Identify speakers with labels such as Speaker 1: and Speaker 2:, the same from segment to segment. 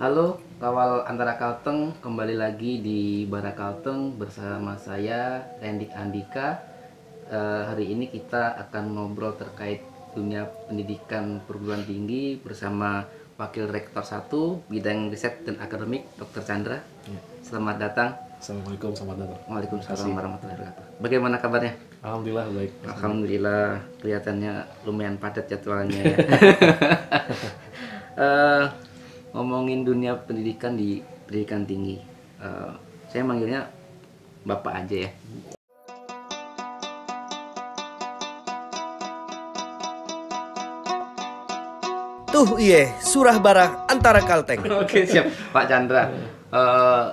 Speaker 1: Halo, kawal antara Kalteng, kembali lagi di Bara Kalteng bersama saya Rendik Andika. Hari ini kita akan ngobrol terkait dunia pendidikan perguruan tinggi bersama Wakil Rektor 1 Bidang Riset dan Akademik Dr. Chandra.
Speaker 2: Ya.
Speaker 1: Selamat datang.
Speaker 2: Assalamualaikum, selamat datang.
Speaker 1: Waalaikumsalam warahmatullahi wabarakatuh. Bagaimana kabarnya?
Speaker 2: Alhamdulillah baik.
Speaker 1: Alhamdulillah, kelihatannya lumayan padat jadwalnya ya. Eh, Ngomongin dunia pendidikan di pendidikan tinggi, saya manggilnya Bapak aja ya.
Speaker 3: Tuh iye, surah bara antara Kalteng.
Speaker 1: Oke, siap Pak Chandra. Eh,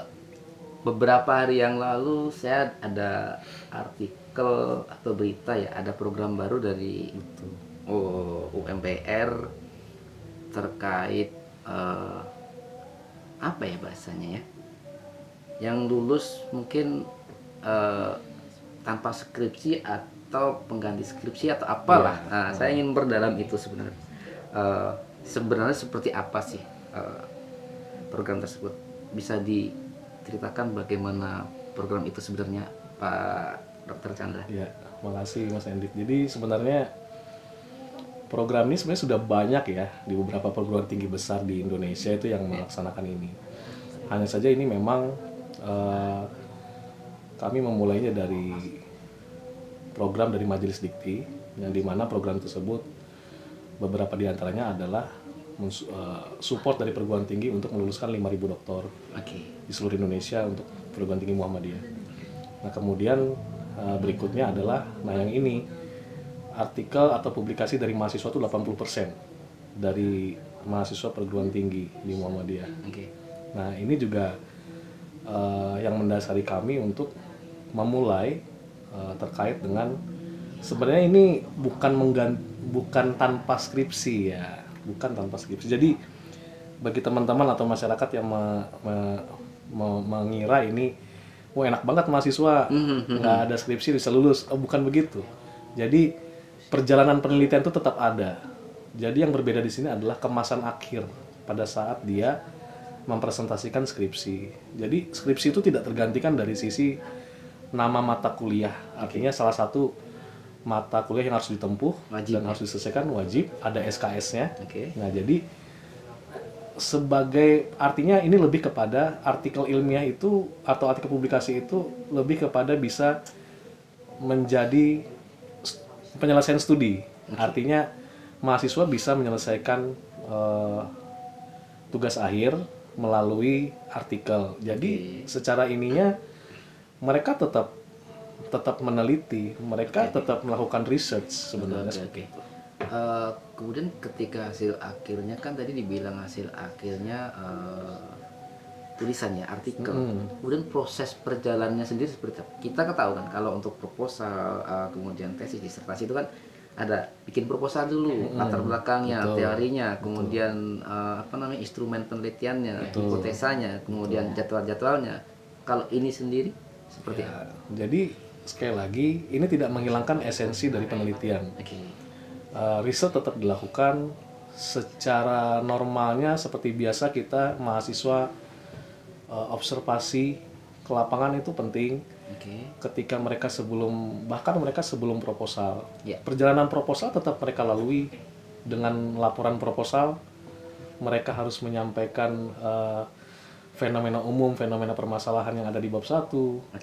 Speaker 1: Beberapa hari yang lalu saya ada artikel atau berita ya, ada program baru dari UMPR terkait apa ya bahasanya ya, yang lulus mungkin eh, tanpa skripsi atau pengganti skripsi atau apalah. Nah, saya ingin berdalam itu sebenarnya. Sebenarnya seperti apa sih program tersebut? Bisa diceritakan bagaimana program itu sebenarnya, Pak Dr. Chandra?
Speaker 2: Ya, makasih Mas Endit. Jadi sebenarnya program ini sebenarnya sudah banyak ya di beberapa perguruan tinggi besar di Indonesia itu yang melaksanakan ini. Hanya saja ini memang kami memulainya dari program dari Majelis Dikti, yang dimana program tersebut beberapa diantaranya adalah support dari perguruan tinggi untuk meluluskan 5.000 doktor di seluruh Indonesia untuk perguruan tinggi Muhammadiyah. Nah kemudian berikutnya adalah, nah yang ini artikel atau publikasi dari mahasiswa itu 80% dari mahasiswa perguruan tinggi di Muhammadiyah. Nah ini juga yang mendasari kami untuk memulai terkait dengan, sebenarnya ini bukan tanpa skripsi ya, bukan tanpa skripsi. Jadi bagi teman-teman atau masyarakat yang mengira ini, wah enak banget mahasiswa nggak ada skripsi bisa lulus, bukan begitu. Jadi perjalanan penelitian itu tetap ada. Jadi yang berbeda di sini adalah kemasan akhir pada saat dia mempresentasikan skripsi. Jadi skripsi itu tidak tergantikan dari sisi nama mata kuliah. Artinya salah satu mata kuliah yang harus ditempuh dan harus diselesaikan wajib, ada SKS-nya. Nah, jadi sebagai, artinya ini lebih kepada artikel ilmiah itu atau artikel publikasi itu lebih kepada bisa menjadi penyelesaian studi. Artinya mahasiswa bisa menyelesaikan tugas akhir melalui artikel. Jadi secara ininya mereka tetap meneliti, mereka tetap melakukan research sebenarnya.
Speaker 1: Kemudian ketika hasil akhirnya, kan tadi dibilang hasil akhirnya tulisannya artikel. Kemudian proses perjalanannya sendiri seperti apa? Kita ketahui kan kalau untuk proposal, kemudian tesis, disertasi itu kan ada bikin proposal dulu, latar belakangnya, teorinya, kemudian instrumen penelitiannya, hipotesanya, kemudian jadwal-jadwalnya. Kalau ini sendiri seperti apa?
Speaker 2: Jadi sekali lagi ini tidak menghilangkan esensi dari penelitian. Riset tetap dilakukan secara normalnya seperti biasa. Kita mahasiswa observasi ke lapangan itu penting. Ketika mereka bahkan mereka sebelum proposal, perjalanan proposal tetap mereka lalui dengan laporan proposal. Mereka harus menyampaikan fenomena umum, fenomena permasalahan yang ada di bab 1.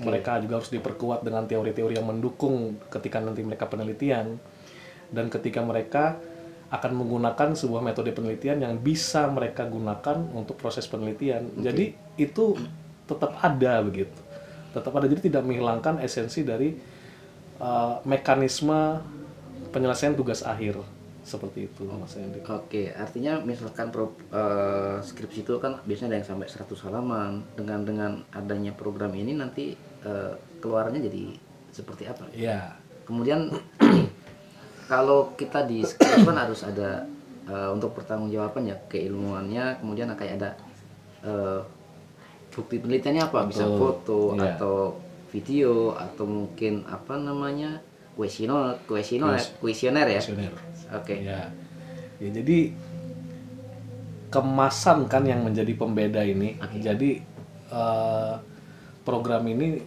Speaker 2: Mereka juga harus diperkuat dengan teori-teori yang mendukung ketika nanti mereka penelitian. Dan ketika mereka akan menggunakan sebuah metode penelitian yang bisa mereka gunakan untuk proses penelitian. Jadi itu tetap ada begitu. Tetap ada, jadi tidak menghilangkan esensi dari mekanisme penyelesaian tugas akhir. Seperti itu Mas Hendy.
Speaker 1: Oke, artinya misalkan skripsi itu kan biasanya ada yang sampai 100 halaman. Dengan adanya program ini nanti keluarannya jadi seperti apa?
Speaker 2: Iya.
Speaker 1: Kemudian kalau kita di skripsi kan harus ada untuk pertanggungjawaban ya, keilmuannya, kemudian kayak ada bukti penelitiannya apa? Bisa foto atau video atau mungkin kuesioner ya.
Speaker 2: Ya, jadi kemasan kan yang menjadi pembeda ini.
Speaker 1: Oke.
Speaker 2: Jadi program ini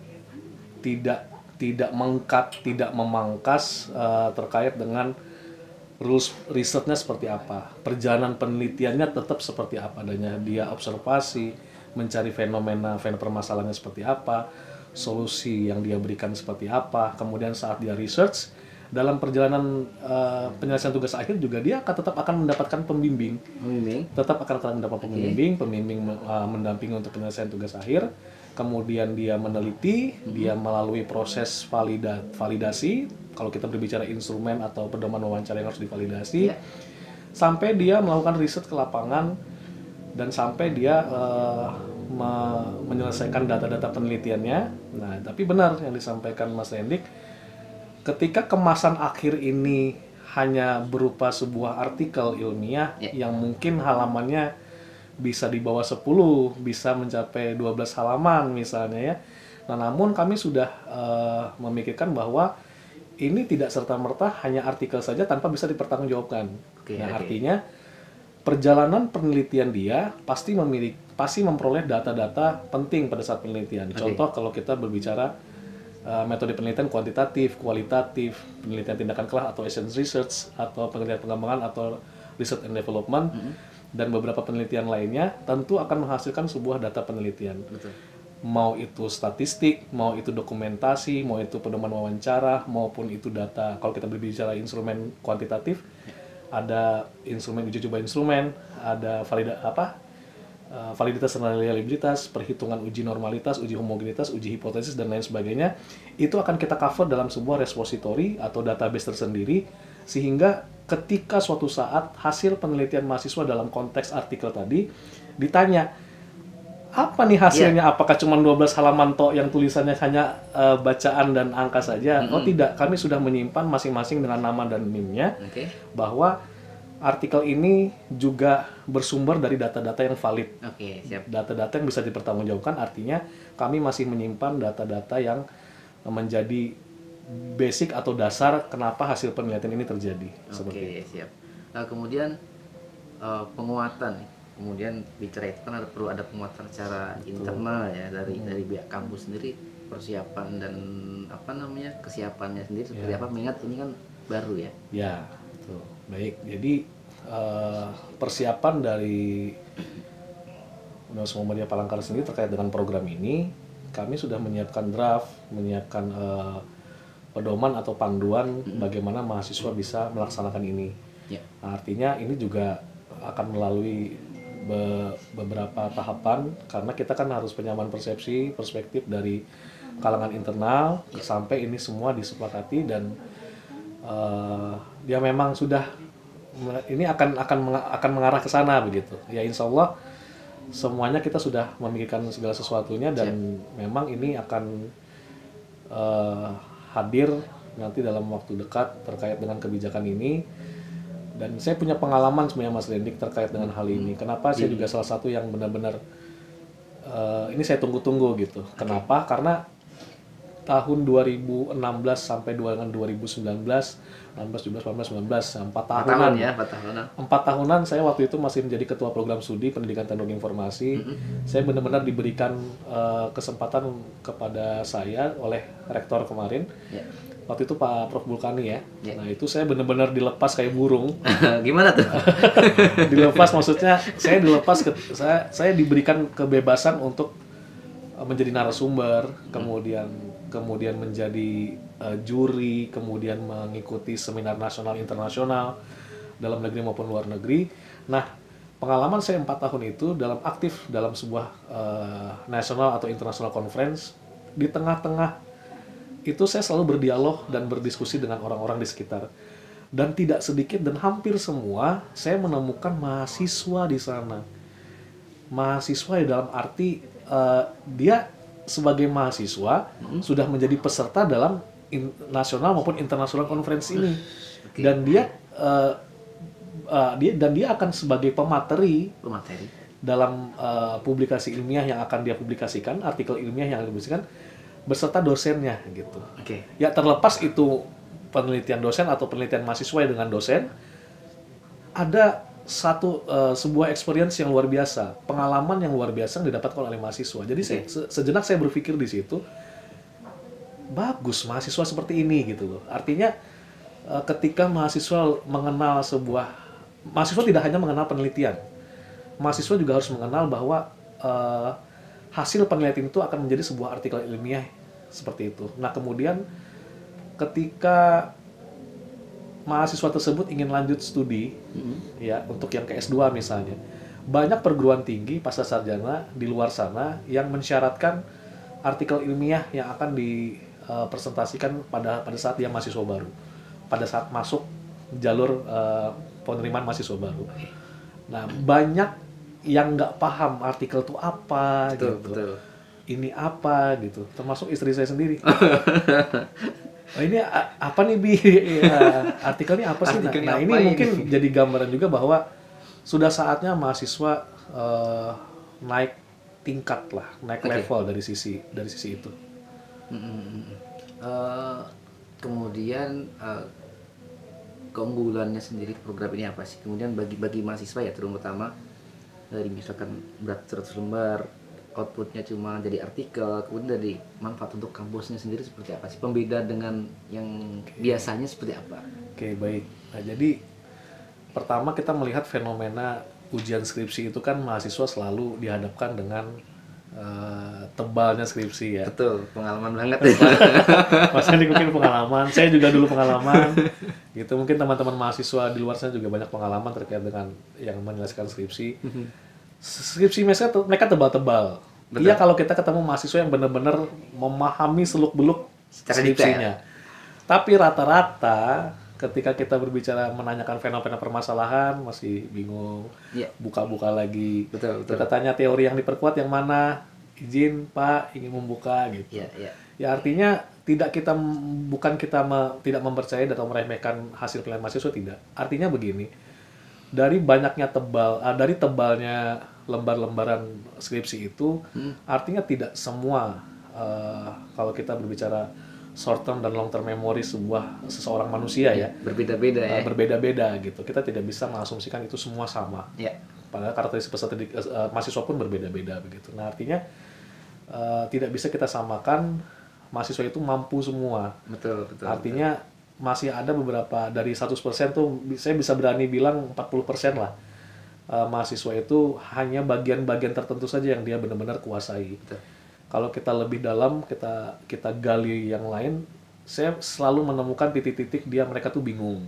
Speaker 2: tidak mengkat, tidak memangkas terkait dengan rules risetnya seperti apa, perjalanan penelitiannya tetap seperti apa adanya, dia observasi, mencari fenomena permasalahannya seperti apa, solusi yang dia berikan seperti apa, kemudian saat dia research dalam perjalanan penyelesaian tugas akhir juga dia tetap akan mendapatkan pembimbing, tetap akan mendapat pembimbing mendampingi untuk penyelesaian tugas akhir. Kemudian dia meneliti, dia melalui proses validasi, kalau kita berbicara instrumen atau pedoman wawancara yang harus divalidasi, sampai dia melakukan riset ke lapangan, dan sampai dia menyelesaikan data-data penelitiannya. Nah, tapi benar yang disampaikan Mas Rendik, ketika kemasan akhir ini hanya berupa sebuah artikel ilmiah yang mungkin halamannya bisa di bawah 10, bisa mencapai 12 halaman misalnya ya. Nah, namun kami sudah memikirkan bahwa ini tidak serta-merta hanya artikel saja tanpa bisa dipertanggungjawabkan. Artinya perjalanan penelitian dia pasti memperoleh data-data penting pada saat penelitian. Contoh kalau kita berbicara metode penelitian kuantitatif, kualitatif, penelitian tindakan kelah atau essence research, atau penelitian pengembangan atau research and development, dan beberapa penelitian lainnya, tentu akan menghasilkan sebuah data penelitian.
Speaker 1: Betul.
Speaker 2: Mau itu statistik, mau itu dokumentasi, mau itu pedoman wawancara, maupun itu data. Kalau kita berbicara instrumen kuantitatif, ada instrumen uji coba instrumen, ada validitas dan reliabilitas, perhitungan uji normalitas, uji homogenitas, uji hipotesis, dan lain sebagainya. Itu akan kita cover dalam sebuah repository atau database tersendiri, sehingga ketika suatu saat hasil penelitian mahasiswa dalam konteks artikel tadi ditanya, apa nih hasilnya? Apakah cuma 12 halaman toh yang tulisannya hanya bacaan dan angka saja? Oh tidak, kami sudah menyimpan masing-masing dengan nama dan NIM-nya, bahwa artikel ini juga bersumber dari data-data yang valid. Data-data yang bisa dipertanggungjawabkan, artinya kami masih menyimpan data-data yang menjadi basic atau dasar kenapa hasil penelitian ini terjadi.
Speaker 1: Siap. Nah, kemudian penguatan, kemudian bicara itu kan perlu ada penguatan secara internal ya dari pihak kampus sendiri, persiapan dan kesiapannya sendiri seperti apa, mengingat ini kan baru ya. Ya,
Speaker 2: betul. Baik, jadi persiapan dari Universitas Muhammadiyah Palangkaraya sendiri terkait dengan program ini, kami sudah menyiapkan draft, menyiapkan pedoman atau panduan bagaimana mahasiswa bisa melaksanakan ini. Nah, artinya ini juga akan melalui beberapa tahapan, karena kita kan harus penyamaan persepsi, perspektif dari kalangan internal, sampai ini semua disepakati, dan dia memang sudah ini akan mengarah ke sana begitu. Ya, insya Allah semuanya kita sudah memikirkan segala sesuatunya, dan memang ini akan hadir nanti dalam waktu dekat terkait dengan kebijakan ini. Dan saya punya pengalaman sebenarnya Mas Rendik terkait dengan hal ini. Kenapa saya juga salah satu yang benar-benar ini saya tunggu-tunggu gitu. Kenapa? Karena tahun 2016 sampai dengan 2019, 16, 17, 18, 19, 4 tahunan. 4 tahunan saya waktu itu masih menjadi ketua program studi pendidikan teknologi informasi. Saya benar-benar diberikan kesempatan kepada saya oleh rektor kemarin. Waktu itu Pak Prof. Bulkani ya. Nah, itu saya benar-benar dilepas kayak burung.
Speaker 1: Gimana tuh?
Speaker 2: Dilepas maksudnya saya diberikan kebebasan untuk menjadi narasumber, kemudian menjadi juri, kemudian mengikuti seminar nasional internasional dalam negeri maupun luar negeri. Nah, pengalaman saya 4 tahun itu aktif dalam sebuah national atau international conference. Di tengah-tengah itu saya selalu berdialog dan berdiskusi dengan orang-orang di sekitar. Dan tidak sedikit dan hampir semua saya menemukan mahasiswa di sana. Mahasiswa di dalam arti dia sebagai mahasiswa sudah menjadi peserta dalam nasional maupun internasional conference ini. Dan dia akan sebagai pemateri dalam publikasi ilmiah yang akan dia publikasikan, artikel ilmiah yang akan dipublikasikan, beserta dosennya gitu. Ya, terlepas itu penelitian dosen atau penelitian mahasiswa dengan dosen, ada sebuah experience yang luar biasa, pengalaman yang luar biasa yang didapatkan oleh mahasiswa. Jadi sejenak saya berpikir di situ, bagus mahasiswa seperti ini gitu loh. Artinya ketika mahasiswa mengenal mahasiswa tidak hanya mengenal penelitian, mahasiswa juga harus mengenal bahwa hasil penelitian itu akan menjadi sebuah artikel ilmiah seperti itu. Nah kemudian ketika mahasiswa tersebut ingin lanjut studi, ya untuk yang ke S2 misalnya, banyak perguruan tinggi pasca sarjana di luar sana yang mensyaratkan artikel ilmiah yang akan dipresentasikan pada saat dia mahasiswa baru, pada saat masuk jalur penerimaan mahasiswa baru. Nah banyak yang nggak paham artikel itu apa, betul. Ini apa gitu, termasuk istri saya sendiri. Oh, ini apa nih Bi? Artikelnya apa sih? Nah ini mungkin jadi gambaran juga bahwa sudah saatnya mahasiswa naik tingkat lah, naik level dari sisi itu.
Speaker 1: Kemudian keunggulannya sendiri program ini apa sih? Kemudian bagi mahasiswa ya terutama dari misalkan berat 100 lembar, outputnya cuma jadi artikel, kemudian dari manfaat untuk kampusnya sendiri seperti apa sih? Pembeda dengan yang biasanya seperti apa?
Speaker 2: Oke, baik. Nah, jadi pertama kita melihat fenomena ujian skripsi itu kan mahasiswa selalu dihadapkan dengan tebalnya skripsi ya.
Speaker 1: Betul, pengalaman banget ya.
Speaker 2: Mas Andi mungkin pengalaman, saya juga dulu pengalaman. Gitu mungkin teman-teman mahasiswa di luar sana juga banyak pengalaman terkait dengan yang menyelesaikan skripsi. Skripsi mereka tebal-tebal. Iya kalau kita ketemu mahasiswa yang benar-benar memahami seluk-beluk skripsinya. Tapi rata-rata ketika kita berbicara menanyakan fenomena permasalahan masih bingung, buka-buka lagi. Betul. Kita tanya teori yang diperkuat yang mana, izin Pak ingin membuka gitu. Ya artinya tidak tidak mempercayai atau meremehkan hasil penilaian mahasiswa, tidak. Artinya begini, dari tebalnya lembar-lembaran skripsi itu, artinya tidak semua kalau kita berbicara short term dan long term memory seseorang manusia ya
Speaker 1: berbeda-beda ya.
Speaker 2: Berbeda-beda gitu. Kita tidak bisa mengasumsikan itu semua sama. Padahal karakteristik peserta mahasiswa pun berbeda-beda begitu. Nah, artinya tidak bisa kita samakan mahasiswa itu mampu semua. Betul. Artinya masih ada beberapa dari 100% tuh saya bisa berani bilang 40% lah. Mahasiswa itu hanya bagian-bagian tertentu saja yang dia benar-benar kuasai. Kalau kita lebih dalam, kita gali yang lain, saya selalu menemukan titik-titik mereka tuh bingung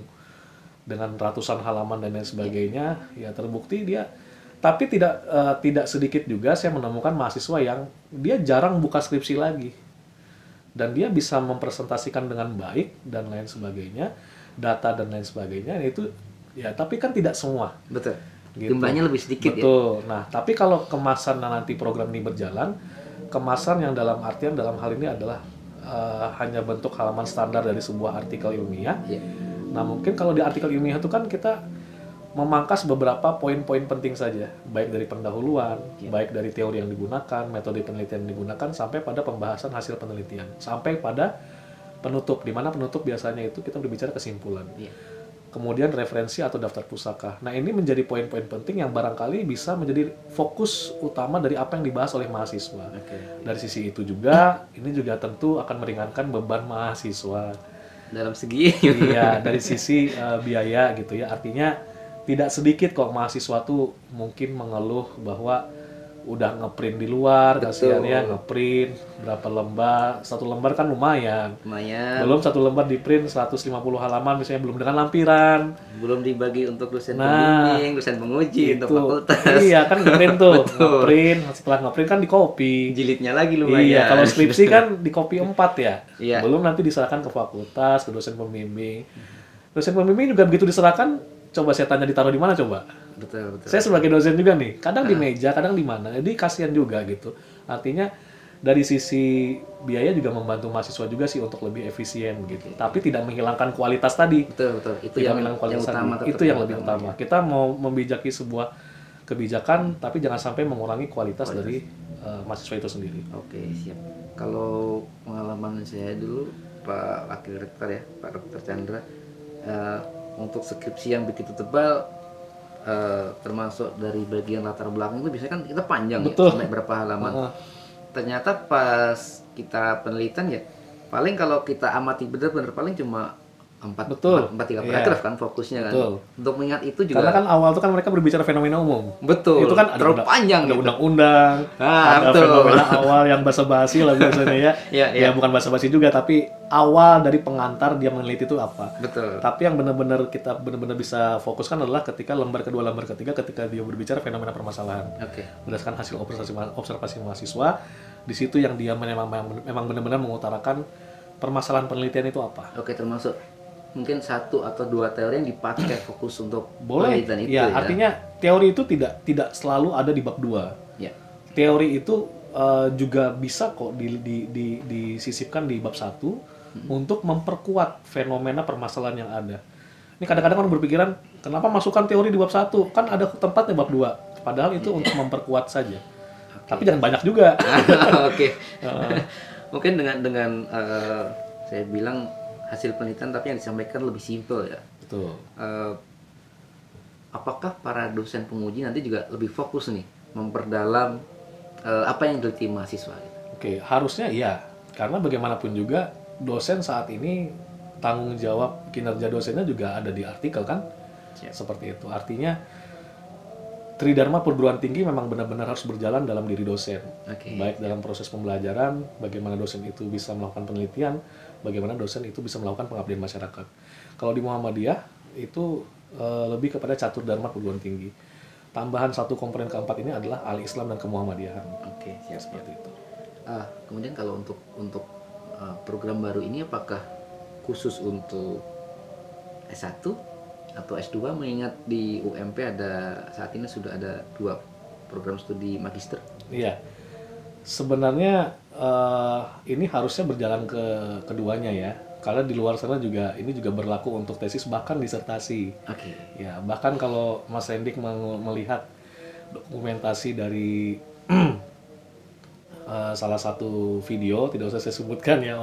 Speaker 2: dengan ratusan halaman dan lain sebagainya. Ya terbukti dia, tapi tidak sedikit juga saya menemukan mahasiswa yang dia jarang buka skripsi lagi dan dia bisa mempresentasikan dengan baik dan lain sebagainya, data dan lain sebagainya. Itu ya, tapi kan tidak semua.
Speaker 1: Betul.
Speaker 2: Gitu.
Speaker 1: Jumlahnya lebih sedikit.
Speaker 2: Betul. Nah, tapi kalau kemasan nanti program ini berjalan, kemasan yang dalam hal ini adalah hanya bentuk halaman standar dari sebuah artikel ilmiah. Nah mungkin kalau di artikel ilmiah itu kan kita memangkas beberapa poin-poin penting saja, baik dari pendahuluan, baik dari teori yang digunakan, metode penelitian yang digunakan, sampai pada pembahasan hasil penelitian, sampai pada penutup, di mana penutup biasanya itu kita berbicara kesimpulan. Kemudian referensi atau daftar pusaka. Nah ini menjadi poin-poin penting yang barangkali bisa menjadi fokus utama dari apa yang dibahas oleh mahasiswa. Dari sisi itu juga, ini juga tentu akan meringankan beban mahasiswa.
Speaker 1: Dalam segi?
Speaker 2: Iya, dari sisi biaya gitu ya. Artinya tidak sedikit kok mahasiswa tuh mungkin mengeluh bahwa udah ngeprint di luar, kasihan ya ngeprint berapa lembar, satu lembar kan lumayan. Belum satu lembar di print 150 halaman misalnya, belum dengan lampiran,
Speaker 1: belum dibagi untuk dosen pembimbing, dosen penguji, untuk fakultas.
Speaker 2: Iya kan ngeprint tuh, ngeprint, setelah ngeprint kan di copy,
Speaker 1: jilidnya lagi lumayan.
Speaker 2: Iya, kalau skripsi kan di copy 4 ya. Belum nanti diserahkan ke fakultas, ke dosen pembimbing. Dosen pembimbing juga begitu diserahkan, coba saya tanya ditaruh di mana coba.
Speaker 1: Betul.
Speaker 2: Saya sebagai dosen juga nih, kadang di meja, kadang di mana. Jadi kasihan juga gitu. Artinya dari sisi biaya juga membantu mahasiswa juga sih untuk lebih efisien gitu. Tapi tidak menghilangkan kualitas tadi.
Speaker 1: Betul. Itu yang utama.
Speaker 2: Itu yang lebih utama. Kita mau membijaki sebuah kebijakan, tapi jangan sampai mengurangi kualitas dari mahasiswa itu sendiri.
Speaker 1: Oke, siap. Kalau pengalaman saya dulu, Pak Wakil Rektor ya, Pak Dr. Chandra, untuk skripsi yang begitu tebal, termasuk dari bagian latar belakang itu biasanya kan kita panjang ya,
Speaker 2: Betul.
Speaker 1: sampai berapa halaman.
Speaker 2: Heeh.
Speaker 1: Ternyata pas kita penelitian ya, paling kalau kita amati bener-bener paling cuma
Speaker 2: Betul.
Speaker 1: empat tiga
Speaker 2: Iya.
Speaker 1: paragraf kan fokusnya kan.
Speaker 2: Betul.
Speaker 1: Untuk mengingat itu juga.
Speaker 2: Karena kan awal itu kan mereka berbicara fenomena umum.
Speaker 1: Betul.
Speaker 2: Itu kan
Speaker 1: terlalu panjang
Speaker 2: ada
Speaker 1: gitu.
Speaker 2: undang-undang,
Speaker 1: Ah,
Speaker 2: ada
Speaker 1: betul.
Speaker 2: fenomena awal yang basa-basi lah biasanya ya.
Speaker 1: Iya, iya.
Speaker 2: Ya bukan basa-basi juga, tapi awal dari pengantar dia meneliti itu apa.
Speaker 1: Betul.
Speaker 2: Tapi yang benar-benar kita benar-benar bisa fokuskan adalah ketika lembar kedua, lembar ketiga, ketika dia berbicara fenomena permasalahan.
Speaker 1: Oke.
Speaker 2: Berdasarkan hasil observasi mahasiswa, di situ yang dia memang benar-benar mengutarakan permasalahan penelitian itu apa.
Speaker 1: Oke, termasuk mungkin 1 atau 2 teori yang dipakai fokus untuk
Speaker 2: Boleh.
Speaker 1: penelitian itu
Speaker 2: Ya,
Speaker 1: ya.
Speaker 2: artinya teori itu tidak selalu ada di bab 2.
Speaker 1: Ya.
Speaker 2: Teori itu juga bisa kok disisipkan di bab 1 untuk memperkuat fenomena permasalahan yang ada. Ini kadang-kadang orang berpikiran, kenapa masukkan teori di bab 1? Kan ada tempatnya bab 2. Padahal itu untuk memperkuat saja. Tapi jangan banyak juga.
Speaker 1: Oke. Mungkin dengan saya bilang hasil penelitian tapi yang disampaikan lebih simpel ya.
Speaker 2: Betul.
Speaker 1: Apakah para dosen penguji nanti juga lebih fokus nih memperdalam apa yang diteliti mahasiswa gitu?
Speaker 2: Oke, harusnya iya. Karena bagaimanapun juga dosen saat ini tanggung jawab kinerja dosennya juga ada di artikel kan?
Speaker 1: Siap.
Speaker 2: Seperti itu. Artinya Tridharma perguruan tinggi memang benar-benar harus berjalan dalam diri dosen.
Speaker 1: Oke.
Speaker 2: Baik dalam proses pembelajaran, bagaimana dosen itu bisa melakukan penelitian, bagaimana dosen itu bisa melakukan pengabdian masyarakat. Kalau di Muhammadiyah itu lebih kepada catur dharma perguruan tinggi. Tambahan satu komponen keempat ini adalah al-Islam dan kemuhammadiyahan.
Speaker 1: Oke, siap.
Speaker 2: Seperti itu.
Speaker 1: Kemudian kalau untuk program baru ini apakah khusus untuk S1 atau S2 mengingat di UMP saat ini sudah ada 2 program studi magister?
Speaker 2: Iya. Sebenarnya ini harusnya berjalan ke keduanya ya. Karena di luar sana juga ini juga berlaku untuk tesis bahkan disertasi.
Speaker 1: Oke.
Speaker 2: Ya, bahkan kalau Mas Rendik melihat dokumentasi dari salah satu video, tidak usah saya sebutkan ya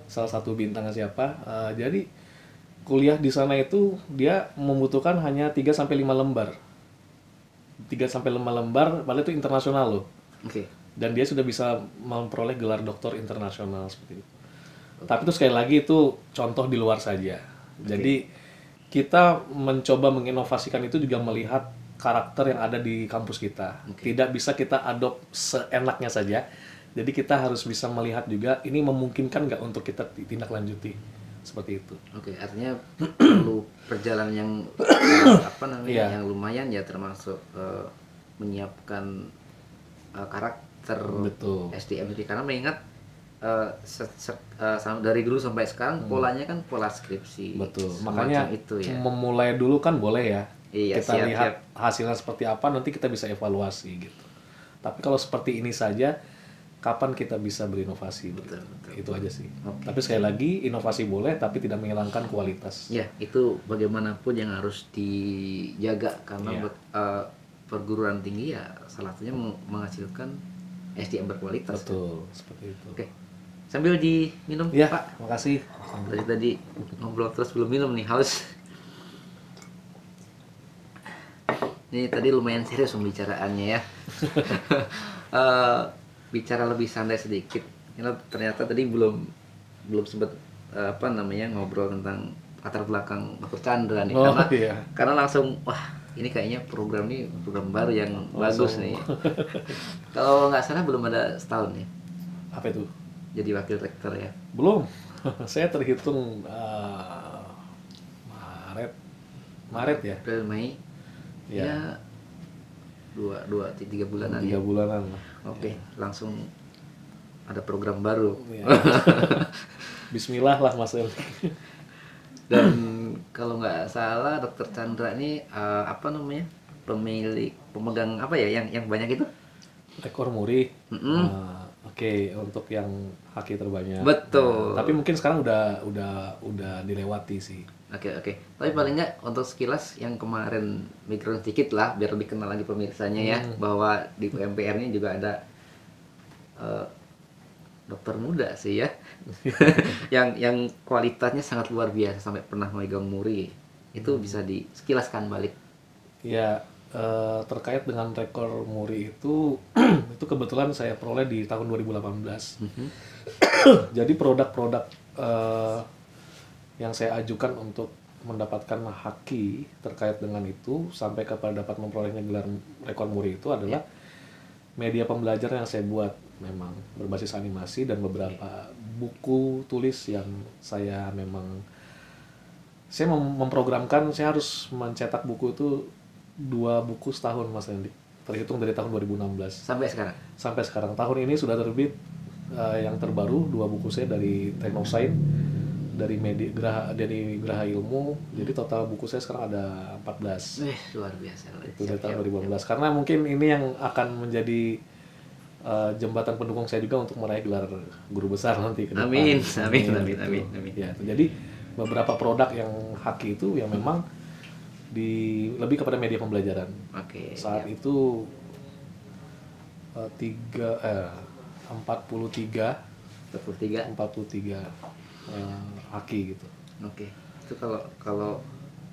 Speaker 2: salah satu bintangnya siapa. Jadi kuliah di sana itu dia membutuhkan hanya 3 sampai 5 lembar. 3 sampai 5 lembar, padahal itu internasional loh.
Speaker 1: Oke.
Speaker 2: Dan dia sudah bisa memperoleh gelar doktor internasional seperti itu. Tapi itu sekali lagi itu contoh di luar saja. Jadi kita mencoba menginovasikan itu juga melihat karakter yang ada di kampus kita. Tidak bisa kita adopt seenaknya saja. Jadi kita harus bisa melihat juga ini memungkinkan nggak untuk kita tindak lanjuti seperti itu.
Speaker 1: Oke, artinya perlu perjalanan yang
Speaker 2: Iya.
Speaker 1: yang lumayan ya, termasuk menyiapkan karakter
Speaker 2: Betul.
Speaker 1: SDM itu, karena mengingat dari dulu sampai sekarang polanya kan pola skripsi.
Speaker 2: Betul.
Speaker 1: Semacam
Speaker 2: Makanya
Speaker 1: itu ya.
Speaker 2: memulai dulu kan boleh ya.
Speaker 1: Iya,
Speaker 2: Kita
Speaker 1: siap,
Speaker 2: lihat hasilnya seperti apa, nanti kita bisa evaluasi gitu. Tapi kalau seperti ini saja, kapan kita bisa berinovasi?
Speaker 1: Betul.
Speaker 2: Itu aja sih.
Speaker 1: Oke.
Speaker 2: Tapi sekali lagi, inovasi boleh, tapi tidak menghilangkan kualitas.
Speaker 1: Ya, itu bagaimanapun yang harus dijaga karena
Speaker 2: Iya.
Speaker 1: perguruan tinggi ya salah satunya menghasilkan SDM berkualitas.
Speaker 2: Betul, seperti itu.
Speaker 1: Oke. Sambil diminum,
Speaker 2: Ya,
Speaker 1: Pak.
Speaker 2: makasih.
Speaker 1: Dari tadi ngobrol terus belum minum nih, haus. Ini tadi lumayan serius pembicaraannya ya. Bicara lebih santai sedikit. Ini ternyata tadi belum sempat ngobrol tentang latar belakang Dr. Chandra nih,
Speaker 2: Oh,
Speaker 1: karena
Speaker 2: iya.
Speaker 1: karena langsung wah ini kayaknya program baru yang bagus nih. Kalau nggak salah belum ada setahun ya
Speaker 2: Apa itu?
Speaker 1: jadi wakil rektor ya.
Speaker 2: Belum. Saya terhitung Maret ya.
Speaker 1: April, Mei.
Speaker 2: Ya.
Speaker 1: Ya, dua tiga bulanan
Speaker 2: 3
Speaker 1: ya.
Speaker 2: bulanan.
Speaker 1: Oke, langsung ada program baru.
Speaker 2: Ya. Bismillah lah Mas El.
Speaker 1: Dan kalau nggak salah Dr. Chandra ini pemegang apa ya yang banyak itu?
Speaker 2: Rekor muri.
Speaker 1: Mm-mm.
Speaker 2: Oke, untuk yang haki terbanyak.
Speaker 1: Betul.
Speaker 2: Tapi mungkin sekarang udah dilewati sih.
Speaker 1: Oke. Tapi paling nggak untuk sekilas yang kemarin background sedikit lah biar lebih kenal lagi pemirsanya ya, bahwa di UMPR-nya juga ada dokter muda sih ya. yang kualitasnya sangat luar biasa sampai pernah megang muri. Itu bisa disekilaskan balik.
Speaker 2: Ya, terkait dengan rekor muri itu itu kebetulan saya peroleh di tahun 2018. Jadi produk-produk yang saya ajukan untuk mendapatkan haki terkait dengan itu sampai kepada dapat memperolehnya gelar rekor muri itu adalah media pembelajaran yang saya buat, memang berbasis animasi dan beberapa buku tulis yang saya memprogramkan. Saya harus mencetak buku itu 2 buku setahun, Mas Randy, terhitung dari tahun 2016 sampai sekarang. Tahun ini sudah terbit yang terbaru 2 buku saya dari Teknosain, dari Graha Ilmu. Jadi total buku saya sekarang ada 14.
Speaker 1: Luar biasa.
Speaker 2: Itu dari tahun 2015. Karena mungkin ini yang akan menjadi jembatan pendukung saya juga untuk meraih gelar guru besar nanti ke depan.
Speaker 1: Amin.
Speaker 2: Ya, jadi beberapa produk yang haki itu yang memang lebih kepada media pembelajaran. Saat itu 43 haki gitu.
Speaker 1: Itu kalau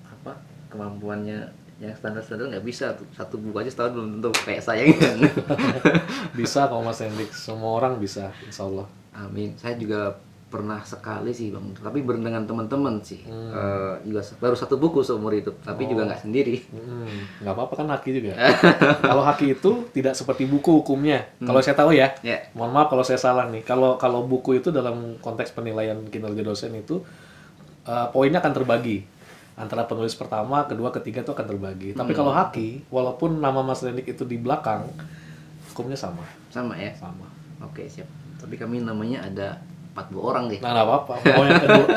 Speaker 1: apa kemampuannya yang standar nggak bisa tuh, 1 buku aja setahun belum tentu kayak saya kan.
Speaker 2: Bisa kok Mas Hendrik, semua orang bisa, insya Allah.
Speaker 1: Amin. Saya juga pernah sekali sih Bang, tapi bareng dengan teman-teman sih. Juga baru 1 buku seumur hidup, tapi juga nggak sendiri.
Speaker 2: Nggak apa-apa kan haki juga. Kalau haki itu tidak seperti buku hukumnya. Kalau saya tahu ya, mohon maaf kalau saya salah nih. Kalau buku itu dalam konteks penilaian kinerja dosen itu poinnya akan terbagi antara penulis pertama, kedua, ketiga itu akan terbagi. Tapi kalau haki, walaupun nama Mas Rendik itu di belakang, hukumnya sama.
Speaker 1: Sama ya?
Speaker 2: Sama.
Speaker 1: Oke, siap. Tapi kami namanya ada 40 orang deh.
Speaker 2: Nah, nggak apa-apa. Mau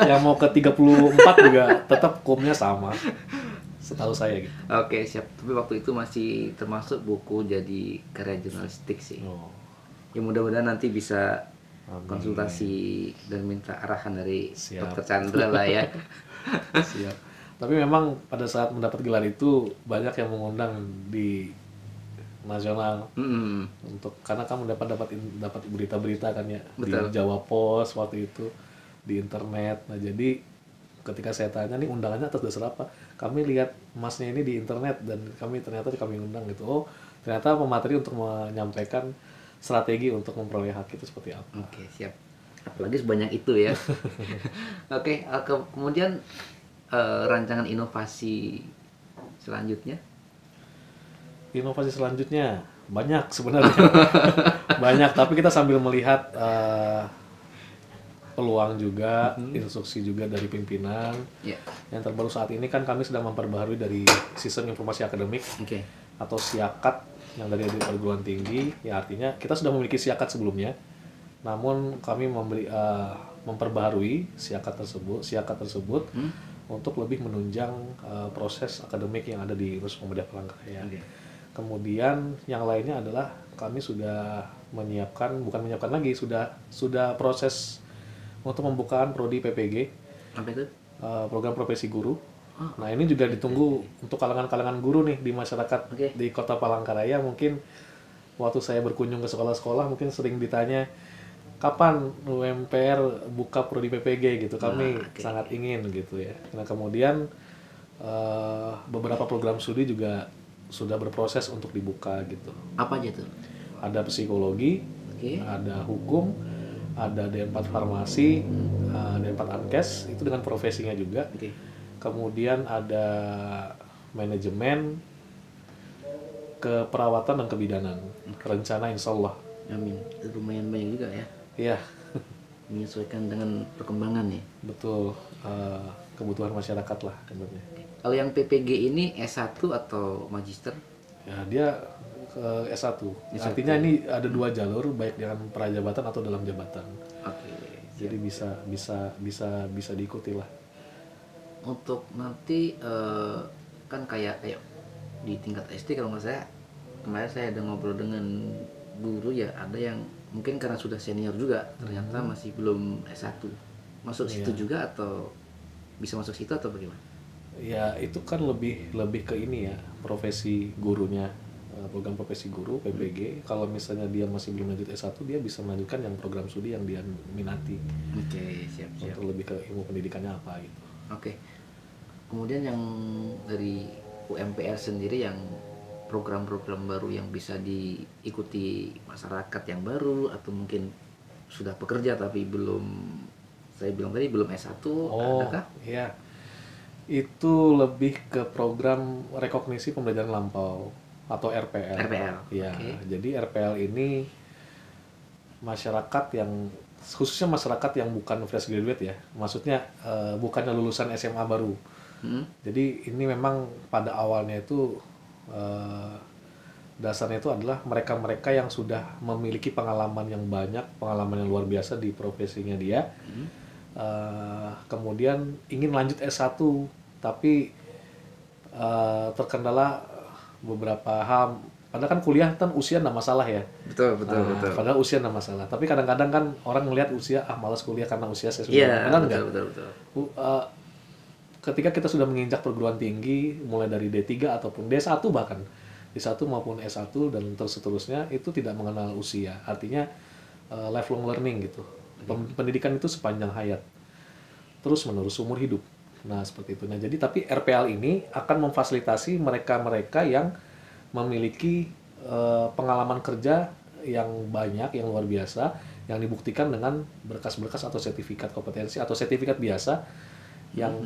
Speaker 2: yang mau ke 34 juga tetap hukumnya sama. Setahu saya gitu.
Speaker 1: Oke, siap. Tapi waktu itu masih termasuk buku jadi karya jurnalistik sih. Ya mudah-mudahan nanti bisa konsultasi dan minta arahan dari Dr. Chandra lah ya.
Speaker 2: Siap. Tapi memang pada saat mendapat gelar itu banyak yang mengundang di nasional karena kamu dapat berita-berita kan ya. Betul. Di Jawa Pos waktu itu, di internet. Nah, jadi ketika saya tanya nih undangannya atas dasar apa, kami lihat Masnya ini di internet dan ternyata kami undang gitu. Oh, ternyata pemateri untuk menyampaikan strategi untuk memperoleh hak itu seperti apa.
Speaker 1: Oke, siap. Apalagi sebanyak itu ya. Oke, kemudian rancangan inovasi selanjutnya?
Speaker 2: Inovasi selanjutnya banyak sebenarnya. Banyak, tapi kita sambil melihat peluang juga, instruksi juga dari pimpinan. Yang terbaru saat ini kan kami sedang memperbaharui dari Sistem Informasi Akademik atau SIAKAT yang dari perguruan tinggi. Ya, artinya kita sudah memiliki SIAKAT sebelumnya, namun kami memperbaharui SIAKAT tersebut untuk lebih menunjang proses akademik yang ada di Universitas Muhammadiyah Palangkaraya. Kemudian yang lainnya adalah kami sudah sudah proses untuk pembukaan prodi PPG.
Speaker 1: Apa itu?
Speaker 2: Program profesi guru. Nah, ini juga ditunggu untuk kalangan-kalangan guru nih di masyarakat di Kota Palangkaraya. Mungkin waktu saya berkunjung ke sekolah-sekolah mungkin sering ditanya kapan UMPR buka prodi PPG gitu. Kami sangat ingin gitu ya. Nah, kemudian beberapa program studi juga sudah berproses untuk dibuka gitu.
Speaker 1: Apa aja tuh?
Speaker 2: Ada psikologi, ada hukum, ada D4 farmasi, D4 Ankes itu dengan profesinya juga. Kemudian ada manajemen, keperawatan dan kebidanan. Rencana insya Allah.
Speaker 1: Amin. Itu lumayan banyak juga ya.
Speaker 2: Iya.
Speaker 1: Menyesuaikan dengan perkembangan ya.
Speaker 2: Betul. Kebutuhan masyarakat lah sebenarnya.
Speaker 1: Kalau yang PPG ini S1 atau magister?
Speaker 2: Ya, dia S1. Artinya ini ada 2 jalur, baik dengan prajabatan atau dalam jabatan. Jadi bisa diikuti lah.
Speaker 1: Untuk nanti kan kayak di tingkat SD kalau nggak saya kemarin saya ada ngobrol dengan guru ya, ada yang mungkin karena sudah senior juga ternyata masih belum S1. Masuk situ juga atau bisa masuk situ atau bagaimana?
Speaker 2: Ya, itu kan lebih ke ini ya, profesi gurunya. Program profesi guru PPG. Kalau misalnya dia masih belum lanjut S1, dia bisa melanjutkan yang program studi yang dia minati.
Speaker 1: Siap.
Speaker 2: Untuk lebih ke ilmu pendidikannya apa gitu.
Speaker 1: kemudian yang dari UMPR sendiri yang program-program baru yang bisa diikuti masyarakat yang baru atau mungkin sudah bekerja tapi belum, saya bilang tadi belum S1,
Speaker 2: Oh,
Speaker 1: adakah?
Speaker 2: iya. Itu lebih ke program rekognisi pembelajaran lampau atau RPL.
Speaker 1: RPL.
Speaker 2: Iya,
Speaker 1: Oke.
Speaker 2: jadi RPL ini masyarakat yang khususnya masyarakat yang bukan fresh graduate ya. Maksudnya bukannya lulusan SMA baru.
Speaker 1: Hmm.
Speaker 2: Jadi ini memang pada awalnya itu eh, dasarnya itu adalah mereka-mereka yang sudah memiliki pengalaman yang banyak, pengalaman yang luar biasa di profesinya dia. Kemudian ingin lanjut S1 tapi terkendala beberapa hal. Padahal kan kuliah kan usia nggak masalah ya.
Speaker 1: Betul, betul, betul.
Speaker 2: Padahal usia nggak masalah. Tapi kadang-kadang kan orang melihat usia, malas kuliah karena usia saya sudah.
Speaker 1: Iya,
Speaker 2: Benar
Speaker 1: betul,
Speaker 2: nggak?
Speaker 1: betul, betul.
Speaker 2: Ketika kita sudah menginjak perguruan tinggi, mulai dari D3 ataupun D1 bahkan, D1 maupun S1 dan terus seterusnya, itu tidak mengenal usia. Artinya lifelong learning gitu. Pendidikan itu sepanjang hayat. Terus menerus umur hidup. Nah, seperti itu. Nah, jadi tapi RPL ini akan memfasilitasi mereka-mereka yang memiliki pengalaman kerja yang banyak, yang luar biasa, yang dibuktikan dengan berkas-berkas atau sertifikat kompetensi atau sertifikat biasa yang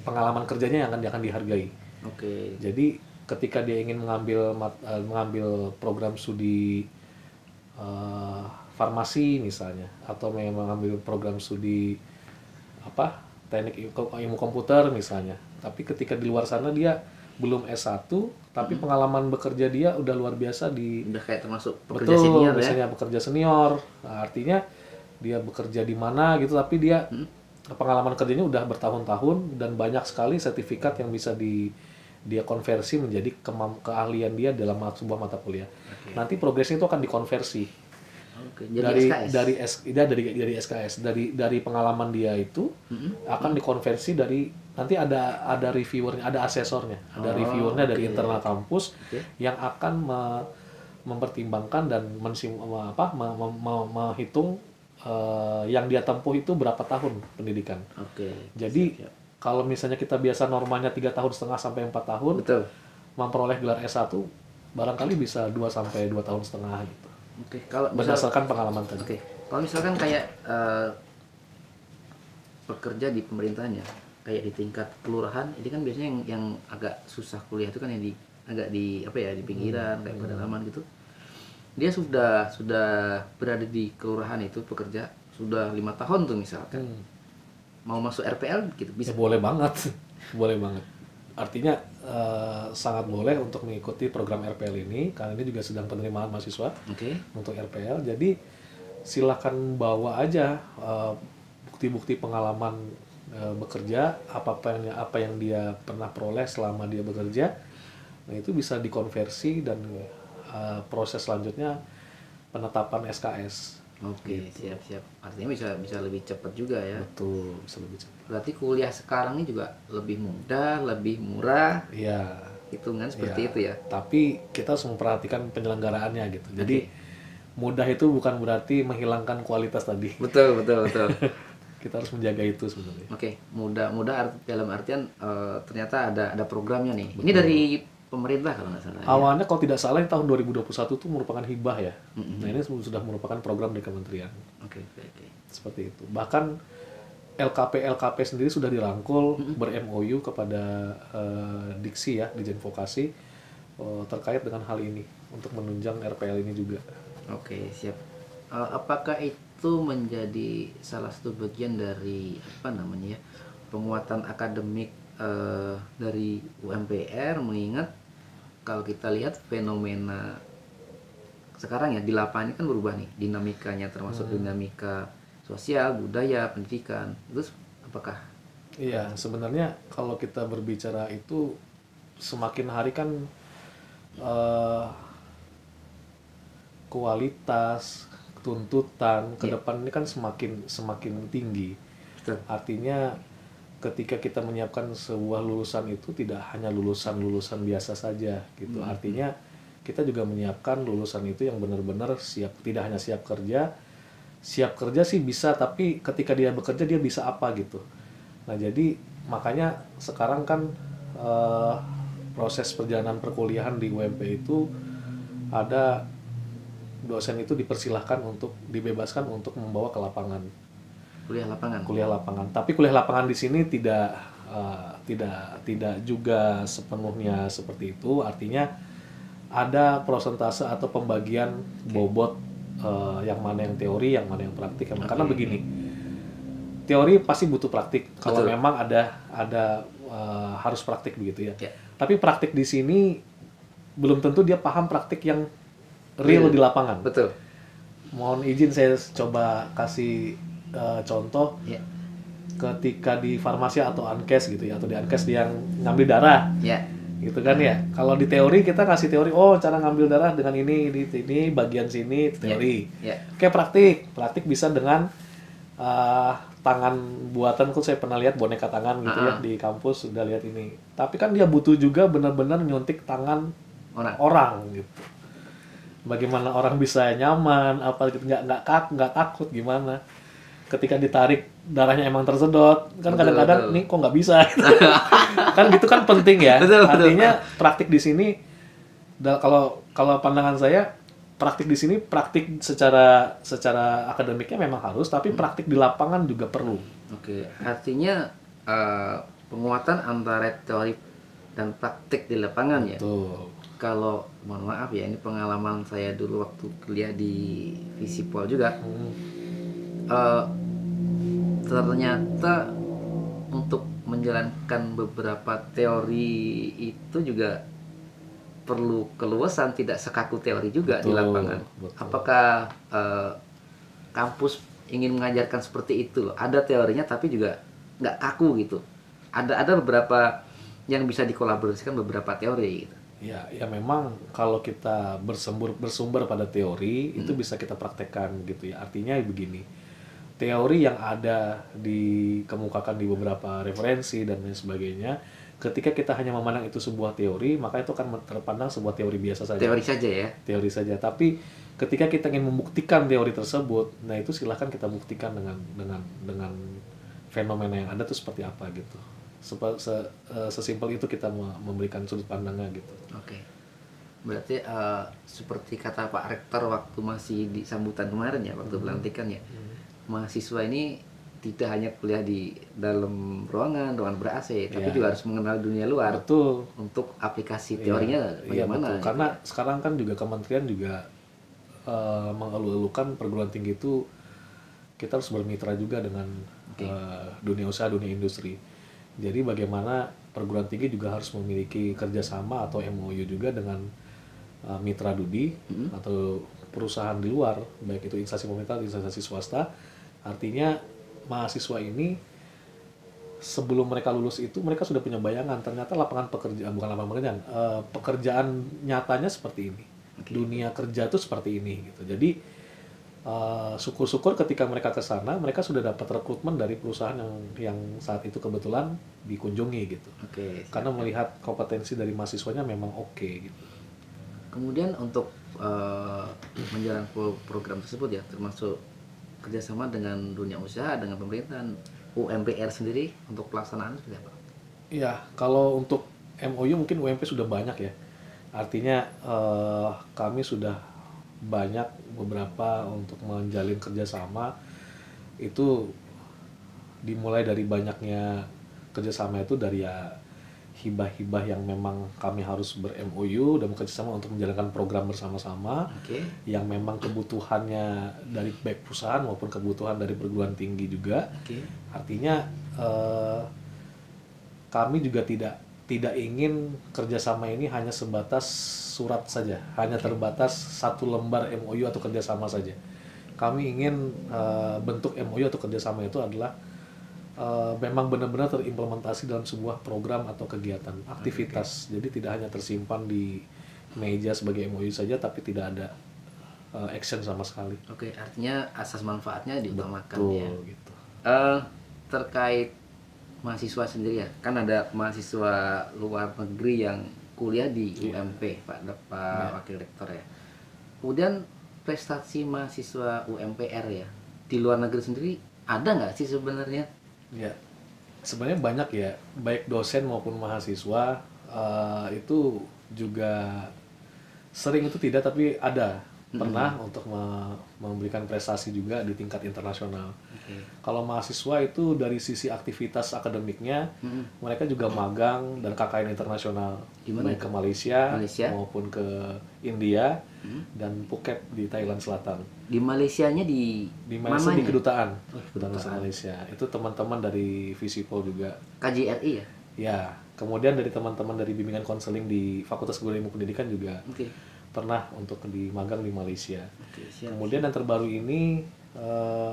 Speaker 2: pengalaman kerjanya yang akan dihargai.
Speaker 1: Oke.
Speaker 2: Jadi ketika dia ingin mengambil program studi farmasi misalnya, atau memang mengambil program studi teknik ilmu komputer misalnya, tapi ketika di luar sana dia belum S1 tapi pengalaman bekerja dia udah luar biasa di
Speaker 1: Udah kayak termasuk pekerja senior ya.
Speaker 2: misalnya bekerja senior. Nah, artinya dia bekerja di mana gitu tapi dia pengalaman kerjanya udah bertahun-tahun dan banyak sekali sertifikat yang bisa dia konversi menjadi keahlian dia dalam sebuah mata kuliah. Nanti progresnya itu akan dikonversi
Speaker 1: Oke, jadi SKS.
Speaker 2: dari SKS, dari pengalaman dia itu akan dikonversi dari nanti ada reviewernya, ada asesornya, ada reviewernya dari internal kampus yang akan mempertimbangkan dan menghitung yang dia tempuh itu berapa tahun pendidikan.
Speaker 1: Oke.
Speaker 2: Jadi kalau misalnya kita biasa normanya 3,5 tahun sampai 4 tahun,
Speaker 1: Betul.
Speaker 2: memperoleh gelar S1 barangkali bisa 2 sampai 2,5 tahun gitu.
Speaker 1: Oke, kalau
Speaker 2: Berdasarkan pengalaman tadi.
Speaker 1: Oke, kalau misalkan kayak pekerja di pemerintahnya, kayak di tingkat kelurahan, ini kan biasanya yang agak susah kuliah itu kan yang agak di di pinggiran kayak pedalaman gitu. Dia sudah berada di kelurahan itu bekerja sudah 5 tahun tuh misalkan. Mau masuk RPL gitu bisa.
Speaker 2: Ya, boleh banget, boleh banget. Artinya sangat boleh untuk mengikuti program RPL ini karena ini juga sedang penerimaan mahasiswa untuk RPL. Jadi silakan bawa aja bukti-bukti pengalaman bekerja, apa yang dia pernah peroleh selama dia bekerja. Nah, itu bisa dikonversi dan proses selanjutnya penetapan SKS.
Speaker 1: Oke, siap-siap. Artinya bisa lebih cepat juga ya.
Speaker 2: Betul, bisa lebih cepat.
Speaker 1: Berarti kuliah sekarang ini juga lebih mudah, lebih murah.
Speaker 2: Iya.
Speaker 1: Hitungan seperti itu ya.
Speaker 2: Tapi kita harus memperhatikan penyelenggaraannya gitu. Jadi mudah itu bukan berarti menghilangkan kualitas tadi.
Speaker 1: Betul.
Speaker 2: Kita harus menjaga itu sebenarnya.
Speaker 1: Oke, mudah dalam artian ternyata ada programnya nih. Ini dari pemerintah kalau nggak salah.
Speaker 2: Awalnya kalau tidak salah tahun 2021 itu merupakan hibah ya. Nah, ini sudah merupakan program dari kementerian.
Speaker 1: Oke.
Speaker 2: Seperti itu. Bahkan LKP sendiri sudah dirangkul ber-MOU kepada Diksi ya, Ditjen Vokasi terkait dengan hal ini untuk menunjang RPL ini juga.
Speaker 1: Oke, siap. Apakah itu menjadi salah satu bagian dari penguatan akademik dari UMPR, mengingat kalau kita lihat fenomena sekarang ya di lapangan kan berubah nih dinamikanya, termasuk dinamika sosial, budaya, pendidikan. Terus apakah?
Speaker 2: Iya, sebenarnya kalau kita berbicara itu semakin hari kan kualitas, tuntutan ke depan ini kan semakin tinggi.
Speaker 1: Betul.
Speaker 2: Artinya ketika kita menyiapkan sebuah lulusan itu tidak hanya lulusan biasa saja gitu. Artinya kita juga menyiapkan lulusan itu yang benar-benar siap, tidak hanya siap kerja sih bisa, tapi ketika dia bekerja dia bisa apa gitu. Nah, jadi makanya sekarang kan eh, proses perjalanan perkuliahan di UMP itu ada dosen itu dipersilahkan untuk dibebaskan untuk membawa ke lapangan. Kuliah lapangan. Tapi kuliah lapangan di sini tidak juga sepenuhnya seperti itu. Artinya ada prosentase atau pembagian bobot yang mana yang teori, yang mana yang praktik. Karena begini, teori pasti butuh praktik. Kalau memang ada harus praktik begitu ya. Tapi praktik di sini belum tentu dia paham praktik yang real di lapangan.
Speaker 1: Betul.
Speaker 2: Mohon izin saya coba kasih contoh. Ketika di farmasi atau ankes gitu ya, atau di ankes dia yang ngambil darah. Gitu kan ya. Kalau di teori kita kasih teori, cara ngambil darah dengan ini bagian sini teori. Kayak praktik bisa dengan tangan buatan. Saya pernah lihat boneka tangan gitu ya di kampus, sudah lihat ini. Tapi kan dia butuh juga benar-benar nyuntik tangan orang gitu. Bagaimana orang bisa nyaman, apa gitu, nggak takut gimana. Ketika ditarik darahnya emang tersedot, kan kadang-kadang nih kok nggak bisa. Kan gitu kan penting ya. Artinya praktik di sini, kalau pandangan saya, praktik di sini praktik secara akademiknya memang harus, tapi praktik di lapangan juga perlu.
Speaker 1: Oke, artinya penguatan antara teori dan praktik di lapangan. Betul. Kalau mohon maaf ya, ini pengalaman saya dulu waktu kuliah di Visipol juga. Ternyata untuk menjalankan beberapa teori itu juga perlu keluasan, tidak sekaku teori juga di lapangan. Apakah kampus ingin mengajarkan seperti itu loh? Ada teorinya tapi juga nggak kaku gitu. Ada beberapa yang bisa dikolaborasikan beberapa teori gitu.
Speaker 2: Ya memang kalau kita bersumber pada teori itu bisa kita praktekkan gitu ya. Artinya begini, teori yang ada dikemukakan di beberapa referensi dan lain sebagainya, ketika kita hanya memandang itu sebuah teori, maka itu akan terpandang sebuah teori biasa saja.
Speaker 1: Teori saja ya.
Speaker 2: Teori saja. Tapi ketika kita ingin membuktikan teori tersebut, nah itu silahkan kita buktikan dengan fenomena yang ada itu seperti apa gitu. Sesimpel itu kita memberikan sudut pandangnya gitu.
Speaker 1: Oke. Berarti seperti kata Pak Rektor waktu masih di sambutan kemarin ya, waktu pelantikan ya, mahasiswa ini tidak hanya kuliah di dalam ruangan ber-AC, tapi juga harus mengenal dunia luar.
Speaker 2: Betul.
Speaker 1: Untuk aplikasi teorinya bagaimana?
Speaker 2: Betul. Karena sekarang kan juga kementerian juga mengeluh-elukan perguruan tinggi itu kita harus bermitra juga dengan dunia usaha, dunia industri. Jadi bagaimana perguruan tinggi juga harus memiliki kerjasama atau MOU juga dengan mitra Dudi atau perusahaan di luar, baik itu instansi pemerintah atau instansi swasta. Artinya mahasiswa ini sebelum mereka lulus itu mereka sudah punya bayangan ternyata lapangan pekerjaan, bukan lapangan pekerjaan, pekerjaan nyatanya seperti ini. Dunia kerja itu seperti ini gitu. Jadi syukur-syukur ketika mereka ke sana, mereka sudah dapat rekrutmen dari perusahaan yang saat itu kebetulan dikunjungi gitu. Karena melihat kompetensi dari mahasiswanya memang oke gitu.
Speaker 1: Kemudian untuk menjalankan program tersebut ya, termasuk kerjasama dengan dunia usaha, dengan pemerintahan, UMPR sendiri untuk pelaksanaan seperti apa?
Speaker 2: Iya, kalau untuk MOU mungkin UMP sudah banyak ya. Artinya kami sudah banyak beberapa untuk menjalin kerjasama. Itu dimulai dari banyaknya kerjasama itu dari ya hibah-hibah yang memang kami harus ber-MOU dan bekerjasama untuk menjalankan program bersama-sama yang memang kebutuhannya dari baik perusahaan maupun kebutuhan dari perguruan tinggi juga. Artinya kami juga tidak ingin kerjasama ini hanya sebatas surat saja, hanya terbatas satu lembar MOU atau kerjasama saja. Kami ingin bentuk MOU atau kerjasama itu adalah memang benar-benar terimplementasi dalam sebuah program atau kegiatan, aktivitas. Jadi tidak hanya tersimpan di meja sebagai MOU saja, tapi tidak ada action sama sekali.
Speaker 1: Artinya asas manfaatnya diutamakan.
Speaker 2: Betul,
Speaker 1: ya.
Speaker 2: Gitu.
Speaker 1: Terkait mahasiswa sendiri ya, kan ada mahasiswa luar negeri yang kuliah di UMP, Pak Wakil Rektor ya. Kemudian prestasi mahasiswa UMPR ya, di luar negeri sendiri ada nggak sih sebenarnya?
Speaker 2: Ya, sebenarnya banyak ya, baik dosen maupun mahasiswa itu juga sering itu tidak, tapi ada pernah untuk memberikan prestasi juga di tingkat internasional. Kalau mahasiswa itu dari sisi aktivitas akademiknya, mereka juga magang dan KKN internasional, baik ke Malaysia maupun ke India dan Phuket di Thailand Selatan.
Speaker 1: Di Malaysianya di
Speaker 2: Malaysia di
Speaker 1: mananya?
Speaker 2: kedutaan, kedutaan besar Malaysia. Itu teman-teman dari Visipol juga.
Speaker 1: KJRI ya?
Speaker 2: Ya, kemudian dari teman-teman dari bimbingan konseling di Fakultas Guru Ilmu Pendidikan juga pernah untuk di magang di Malaysia. Kemudian yang terbaru ini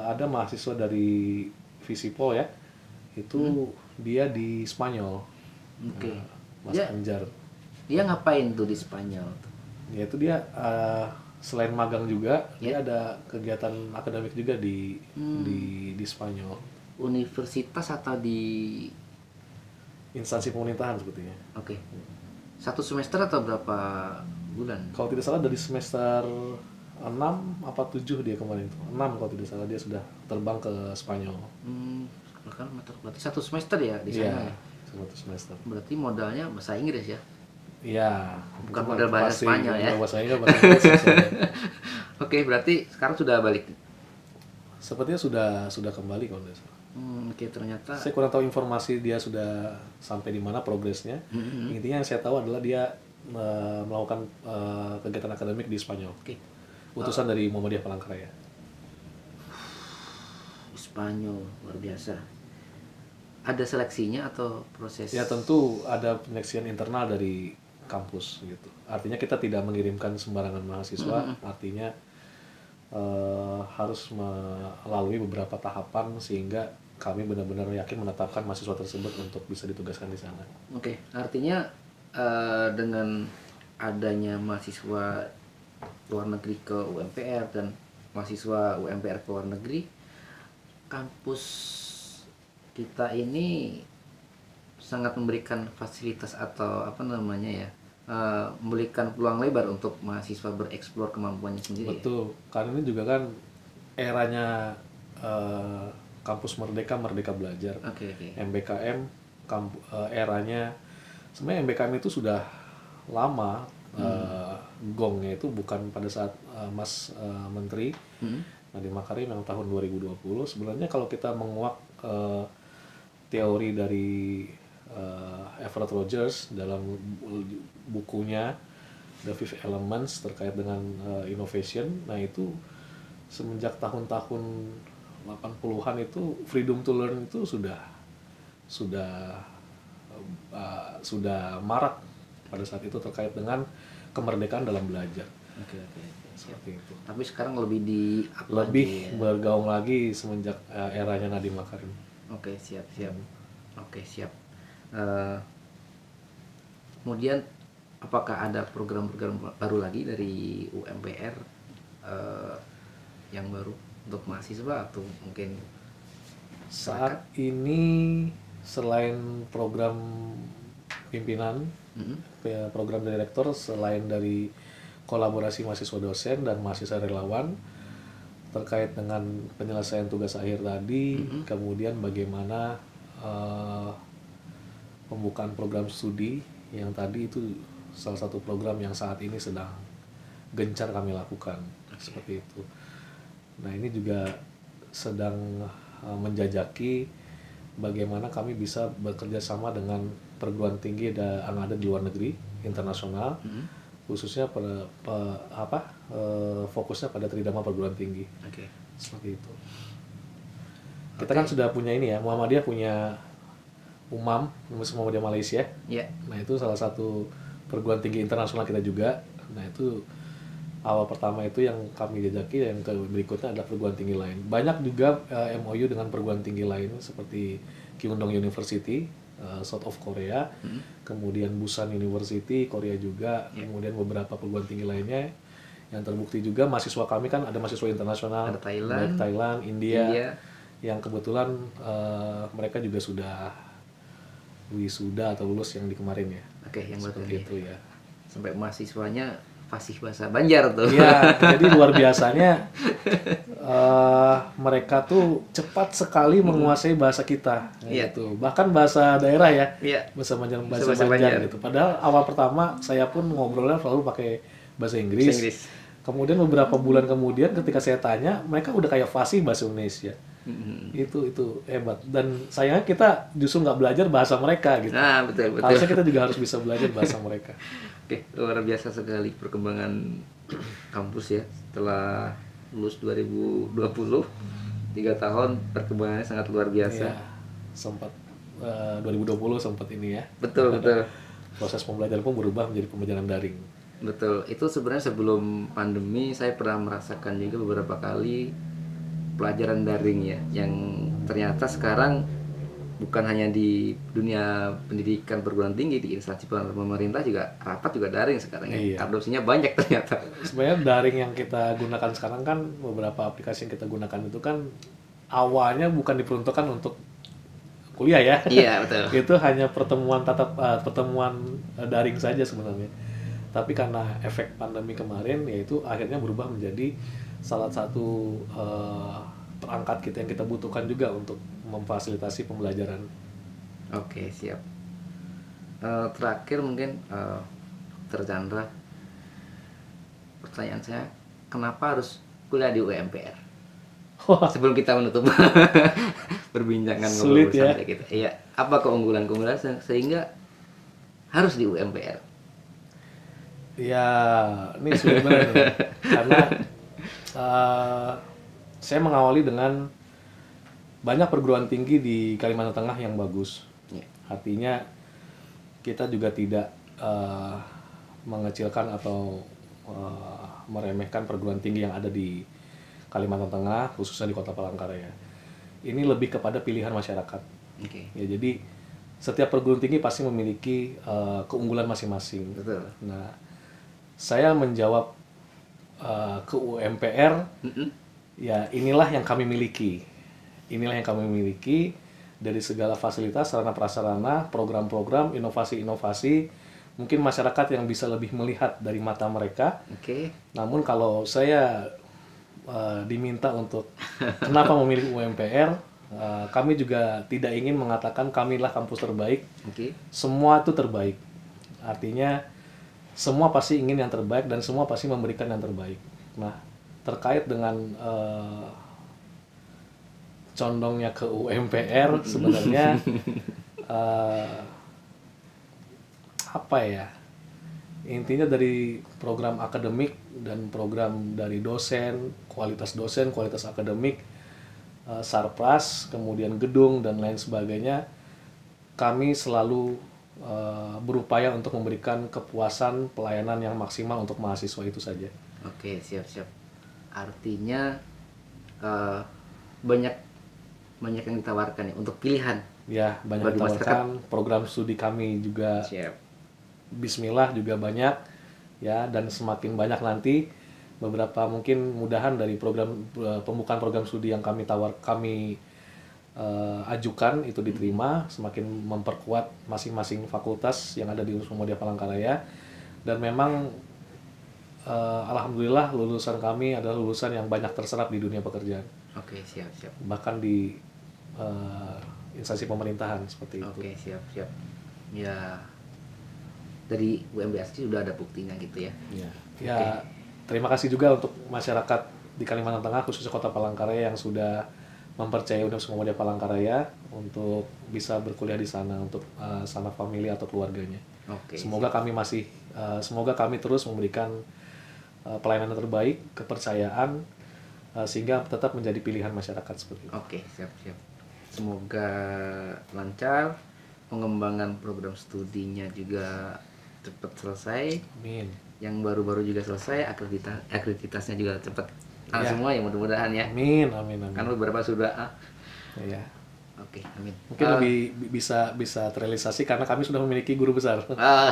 Speaker 2: ada mahasiswa dari Visipol ya, itu dia di Spanyol. Mas Anjar.
Speaker 1: Dia ngapain tuh di Spanyol?
Speaker 2: Ya itu dia selain magang juga, dia ada kegiatan akademik juga di Spanyol.
Speaker 1: Universitas atau di
Speaker 2: Instansi pemerintahan sepertinya.
Speaker 1: Oke. Satu semester atau berapa bulan?
Speaker 2: Kalau tidak salah dari semester 6 apa 7 dia kemarin itu. 6 kalau tidak salah dia sudah terbang ke Spanyol.
Speaker 1: Kan berarti satu semester ya di sana.
Speaker 2: Iya, satu semester.
Speaker 1: Berarti modalnya bahasa Inggris ya?
Speaker 2: Iya,
Speaker 1: Bukan modal bahasa Spanyol ya.
Speaker 2: Bahasa Inggris, bahasa Inggris.
Speaker 1: Oke, berarti sekarang sudah balik.
Speaker 2: Sepertinya sudah kembali kalau tidak salah.
Speaker 1: Oke, ternyata
Speaker 2: Saya kurang tahu informasi dia sudah sampai di mana progresnya. Intinya yang saya tahu adalah dia melakukan kegiatan akademik di Spanyol. Utusan dari Muhammadiyah Palangkaraya.
Speaker 1: Spanyol luar biasa. Ada seleksinya atau proses?
Speaker 2: Ya tentu ada penyeleksian internal dari kampus gitu. Artinya kita tidak mengirimkan sembarangan mahasiswa. Artinya harus melalui beberapa tahapan sehingga kami benar-benar yakin menetapkan mahasiswa tersebut untuk bisa ditugaskan di sana.
Speaker 1: Oke, artinya dengan adanya mahasiswa luar negeri ke UMPR dan mahasiswa UMPR ke luar negeri, kampus kita ini sangat memberikan fasilitas atau apa namanya ya, memberikan peluang lebar untuk mahasiswa bereksplor kemampuannya sendiri.
Speaker 2: Betul, karena ini juga kan eranya kampus Merdeka Belajar. MBKM eranya sebenarnya MBKM itu sudah lama. Gongnya itu bukan pada saat Mas Menteri Nadiem Makarim yang tahun 2020. Sebenarnya kalau kita menguak teori dari Everett Rogers dalam bukunya The Fifth Elements terkait dengan innovation, nah itu semenjak tahun-tahun 80-an itu freedom to learn itu sudah marak pada saat itu terkait dengan kemerdekaan dalam belajar. Seperti itu.
Speaker 1: Tapi sekarang lebih
Speaker 2: bergaung lagi semenjak eranya Nadiem Makarim.
Speaker 1: Oke, siap. Kemudian apakah ada program-program baru lagi dari UMPR yang baru untuk mahasiswa atau mungkin
Speaker 2: saat ini selain program pimpinan, program direktur, selain dari kolaborasi mahasiswa dosen dan mahasiswa relawan terkait dengan penyelesaian tugas akhir tadi, kemudian bagaimana pembukaan program studi yang tadi itu salah satu program yang saat ini sedang gencar kami lakukan. Seperti itu. Nah ini juga sedang menjajaki bagaimana kami bisa bekerja sama dengan perguruan tinggi yang ada di luar negeri, internasional, khususnya fokusnya pada tridharma perguruan tinggi. Seperti itu. Kita kan sudah punya ini ya, Muhammadiyah punya UMAM, Universitas Muhammadiyah Malaysia. Nah itu salah satu perguruan tinggi internasional kita juga. Nah itu awal pertama itu yang kami jajaki, yang berikutnya adalah perguruan tinggi lain. Banyak juga MOU dengan perguruan tinggi lain seperti Kyungdong University, South of Korea, kemudian Busan University, Korea juga, kemudian beberapa perguruan tinggi lainnya. Yang terbukti juga mahasiswa kami kan ada mahasiswa internasional,
Speaker 1: ada Thailand,
Speaker 2: baik Thailand, India, yang kebetulan mereka juga sudah wisuda atau lulus yang di kemarin ya.
Speaker 1: Yang
Speaker 2: seperti itu ya.
Speaker 1: Sampai mahasiswanya fasih bahasa Banjar tuh.
Speaker 2: Iya, jadi luar biasanya Mereka tuh cepat sekali menguasai bahasa kita,
Speaker 1: Iya.
Speaker 2: gitu. Bahkan bahasa daerah ya,
Speaker 1: Iya.
Speaker 2: bahasa Banjar,
Speaker 1: Bahasa
Speaker 2: bahasa
Speaker 1: Banjar.
Speaker 2: Banjar gitu. Padahal awal pertama saya pun ngobrolnya selalu pakai bahasa Inggris.
Speaker 1: Bahasa Inggris.
Speaker 2: Kemudian beberapa bulan kemudian ketika saya tanya, mereka udah kayak fasih bahasa Indonesia. Itu hebat. Dan sayangnya kita justru nggak belajar bahasa mereka gitu.
Speaker 1: Nah, betul.
Speaker 2: Harusnya kita juga harus bisa belajar bahasa mereka.
Speaker 1: Oke, luar biasa sekali perkembangan kampus ya. Setelah lulus 2020, 3 tahun perkembangannya sangat luar biasa.
Speaker 2: Iya, sempat 2020 sempat ini ya.
Speaker 1: Betul, betul.
Speaker 2: Proses pembelajaran pun berubah menjadi pembelajaran daring.
Speaker 1: Betul. Itu sebenarnya sebelum pandemi saya pernah merasakan juga beberapa kali pelajaran daring ya, yang ternyata sekarang bukan hanya di dunia pendidikan perguruan tinggi, di instansi pemerintah juga rapat juga daring sekarang ya.
Speaker 2: Iya.
Speaker 1: Adopsinya banyak ternyata.
Speaker 2: Sebenarnya daring yang kita gunakan sekarang kan, beberapa aplikasi yang kita gunakan itu kan awalnya bukan diperuntukkan untuk kuliah ya.
Speaker 1: Iya, betul.
Speaker 2: Itu hanya pertemuan daring saja sebenarnya. Tapi karena efek pandemi kemarin, yaitu akhirnya berubah menjadi salah satu perangkat kita yang kita butuhkan juga untuk memfasilitasi pembelajaran.
Speaker 1: Oke, siap. Terakhir mungkin Dr. Chandra, pertanyaan saya, kenapa harus kuliah di UMPR? Sebelum kita menutup perbincangan
Speaker 2: Sulit
Speaker 1: ngobrol
Speaker 2: ya.
Speaker 1: santai kita. Iya, apa keunggulan-keunggulan sehingga harus di UMPR?
Speaker 2: Ya, ini sulit banget nih. Karena saya mengawali dengan banyak perguruan tinggi di Kalimantan Tengah yang bagus.
Speaker 1: Iya.
Speaker 2: Artinya kita juga tidak mengecilkan atau meremehkan perguruan tinggi yang ada di Kalimantan Tengah, khususnya di Kota Palangkaraya. Ini lebih kepada pilihan masyarakat.
Speaker 1: Oke.
Speaker 2: Ya, jadi setiap perguruan tinggi pasti memiliki keunggulan masing-masing.
Speaker 1: Betul.
Speaker 2: Nah, saya menjawab ke UMPR, ya inilah yang kami miliki. Inilah yang kami miliki dari segala fasilitas, sarana prasarana, program-program, inovasi-inovasi. Mungkin masyarakat yang bisa lebih melihat dari mata mereka.
Speaker 1: Oke.
Speaker 2: Namun kalau saya diminta untuk kenapa memilih UMPR, kami juga tidak ingin mengatakan kamilah kampus terbaik.
Speaker 1: Oke.
Speaker 2: Semua itu terbaik. Artinya semua pasti ingin yang terbaik dan semua pasti memberikan yang terbaik. Nah, terkait dengan condongnya ke UMPR sebenarnya apa ya? Intinya dari program akademik dan program dari dosen, kualitas akademik, sarpras, kemudian gedung dan lain sebagainya, kami selalu berupaya untuk memberikan kepuasan pelayanan yang maksimal untuk mahasiswa itu saja.
Speaker 1: Oke, siap-siap. Artinya banyak yang ditawarkan ya untuk pilihan.
Speaker 2: Ya, banyak
Speaker 1: Bagi
Speaker 2: ditawarkan. Program studi kami juga
Speaker 1: Siap.
Speaker 2: bismillah juga banyak ya, dan semakin banyak nanti beberapa mungkin mudahan dari program pembukaan program studi yang kami ajukan itu diterima, semakin memperkuat masing-masing fakultas yang ada di Universitas Muhammadiyah Palangkaraya. Dan memang alhamdulillah lulusan kami adalah lulusan yang banyak terserap di dunia pekerjaan,
Speaker 1: Oke, siap-siap.
Speaker 2: bahkan di instansi pemerintahan seperti itu.
Speaker 1: Oke, siap-siap. Ya, dari UMBS sudah ada buktinya gitu ya.
Speaker 2: Ya, terima kasih juga untuk masyarakat di Kalimantan Tengah, khususnya Kota Palangkaraya yang sudah mempercayai Universitas Muhammadiyah Palangkaraya untuk bisa berkuliah di sana untuk sanak famili atau keluarganya.
Speaker 1: Oke.
Speaker 2: Semoga kami terus memberikan pelayanan terbaik, kepercayaan, sehingga tetap menjadi pilihan masyarakat seperti itu.
Speaker 1: Oke, siap-siap. Semoga lancar, pengembangan program studinya juga cepat selesai,
Speaker 2: Amin.
Speaker 1: yang baru-baru juga selesai, akreditasnya juga cepat
Speaker 2: Ya.
Speaker 1: semua ya, mudah-mudahan ya.
Speaker 2: Amin.
Speaker 1: Kan beberapa sudah
Speaker 2: Ya.
Speaker 1: Oke, amin.
Speaker 2: Mungkin lebih bisa terrealisasi karena kami sudah memiliki guru besar.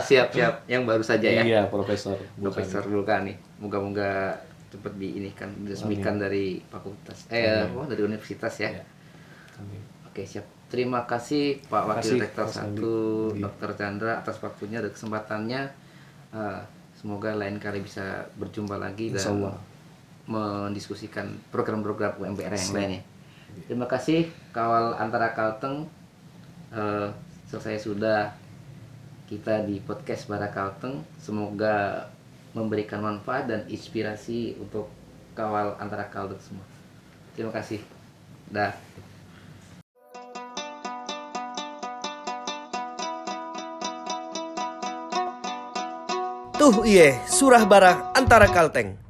Speaker 1: Siap-siap, yang baru saja ya.
Speaker 2: Iya, Profesor.
Speaker 1: Profesor Vulkani. Moga-moga cepat diresmikan dari fakultas dari universitas ya.
Speaker 2: Ya. Amin.
Speaker 1: Oke, siap. Terima kasih Pak Wakil
Speaker 2: kasih,
Speaker 1: Rektor
Speaker 2: Mas
Speaker 1: 1
Speaker 2: Andi.
Speaker 1: Dr. Chandra atas waktunya dan kesempatannya. Semoga lain kali bisa berjumpa lagi
Speaker 2: Insya Allah.
Speaker 1: mendiskusikan program-program UMPR yang lainnya. Terima kasih Kawal Antara Kalteng. Selesai sudah kita di podcast Bara Kalteng. Semoga memberikan manfaat dan inspirasi untuk Kawal Antara Kalteng semua. Terima kasih. Dah.
Speaker 3: Tuh iye, Surah Bara Antara Kalteng.